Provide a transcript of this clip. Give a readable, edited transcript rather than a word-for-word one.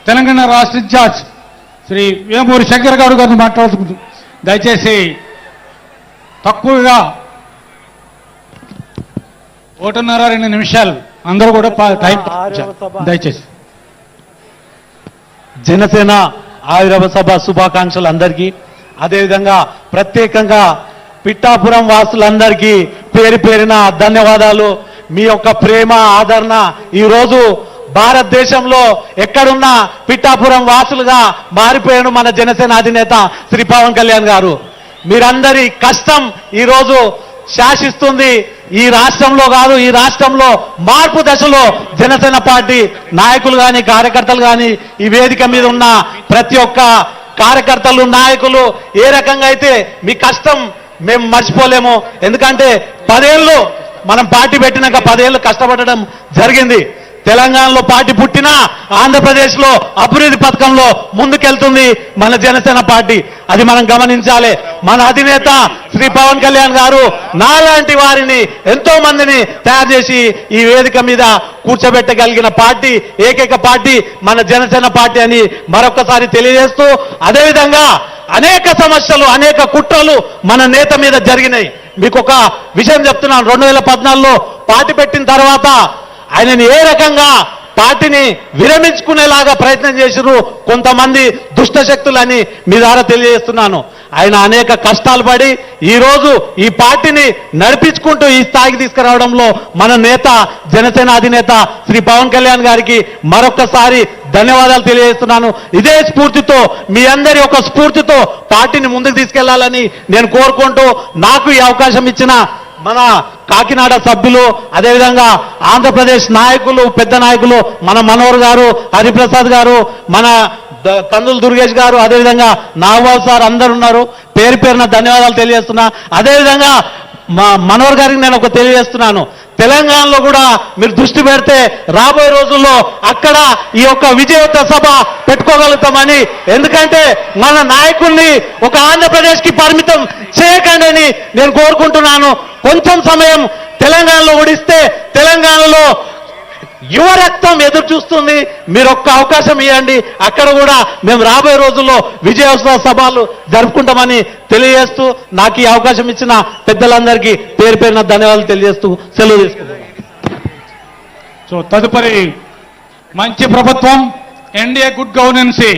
తెలంగాణ రాష్ట్ర ఇన్ఛార్జ్ శ్రీ వేమూరి శంకర్ గౌడ్ గారిని మాట్లాడుతుంది. దయచేసి తక్కువగా 1.5-2 నిమిషాలు అందరూ కూడా టైం దయచేసి. జనసేన ఆవిర్భావ సభ శుభాకాంక్షలు అందరికీ. అదేవిధంగా ప్రత్యేకంగా పిఠాపురం వాసులందరికీ పేరు పేరిన ధన్యవాదాలు. మీ యొక్క ప్రేమ ఆదరణ ఈరోజు భారతదేశంలో ఎక్కడున్నా పిఠాపురం వాసులుగా మారిపోయాను మన జనసేన అధినేత శ్రీ పవన్ కళ్యాణ్ గారు. మీరందరి కష్టం ఈరోజు శాసిస్తుంది. ఈ రాష్ట్రంలో కాదు, ఈ రాష్ట్రంలో మార్పు దశలో జనసేన పార్టీ నాయకులు కానీ కార్యకర్తలు కానీ ఈ వేదిక మీద ఉన్న ప్రతి ఒక్క కార్యకర్తలు నాయకులు ఏ రకంగా అయితే మీ కష్టం మేము మర్చిపోలేము. ఎందుకంటే 10 ఏళ్ళు మనం పార్టీ పెట్టినాక 10 ఏళ్ళు కష్టపడడం జరిగింది. తెలంగాణలో పార్టీ పుట్టినా ఆంధ్రప్రదేశ్లో అభివృద్ధి పథకంలో ముందుకెళ్తుంది మన జనసేన పార్టీ. అది మనం గమనించాలి. మన అధినేత శ్రీ పవన్ కళ్యాణ్ గారు నాలాంటి వారిని ఎంతో మందిని తయారు చేసి ఈ వేదిక మీద కూర్చోబెట్టగలిగిన పార్టీ ఏకైక పార్టీ మన జనసేన పార్టీ అని మరొకసారి తెలియజేస్తూ, అదేవిధంగా అనేక సమస్యలు అనేక కుట్రలు మన నేత మీద జరిగినాయి. మీకు ఒక విషయం చెప్తున్నాను. 2014లో పార్టీ పెట్టిన తర్వాత ఆయనని ఏ రకంగా పార్టీని విరమించుకునేలాగా ప్రయత్నం చేసిరు కొంతమంది దుష్ట శక్తులని మీ ద్వారా తెలియజేస్తున్నాను. ఆయన అనేక కష్టాలు పడి ఈరోజు ఈ పార్టీని నడిపించుకుంటూ ఈ స్థాయికి తీసుకురావడంలో మన నేత జనసేన అధినేత శ్రీ పవన్ కళ్యాణ్ గారికి మరొకసారి ధన్యవాదాలు తెలియజేస్తున్నాను. ఇదే స్ఫూర్తితో మీ అందరి ఒక స్ఫూర్తితో పార్టీని ముందుకు తీసుకెళ్లాలని నేను కోరుకుంటూ, నాకు ఈ అవకాశం ఇచ్చిన మన కాకినాడ సభ్యులు, అదేవిధంగా ఆంధ్రప్రదేశ్ నాయకులు, పెద్ద నాయకులు మన మనోహర్ గారు, హరిప్రసాద్ గారు, మన కందులు దుర్గేష్ గారు, అదేవిధంగా నాగబాబు సార్ అందరు ఉన్నారు. పేరు పేరున ధన్యవాదాలు తెలియజేస్తున్నా. అదేవిధంగా మా మనోహర్ గారికి నేను ఒక తెలియజేస్తున్నాను. తెలంగాణలో కూడా మీరు దృష్టి పెడితే రాబోయే రోజుల్లో అక్కడ ఈ యొక్క విజయోత్సవ సభ పెట్టుకోగలుగుతామని. ఎందుకంటే మన నాయకుల్ని ఒక ఆంధ్రప్రదేశ్కి పరిమితం చేయకండి అని నేను కోరుకుంటున్నాను. కొంచెం సమయం తెలంగాణలో ఓడిస్తే తెలంగాణలో యువ రక్తం ఎదురు చూస్తుంది. మీరు ఒక్క అవకాశం ఇవ్వండి. అక్కడ కూడా మేము రాబోయే రోజుల్లో విజయోత్సవ సభలు జరుపుకుంటామని తెలియజేస్తూ, నాకు ఈ అవకాశం ఇచ్చిన పెద్దలందరికీ పేరు పేరున ధన్యవాదాలు తెలియజేస్తూ సెలవు తీసుకుంటున్నాను. సో తదుపరి మంచి ప్రభుత్వం, ఎన్డీఏ గుడ్ గవర్నెన్సీ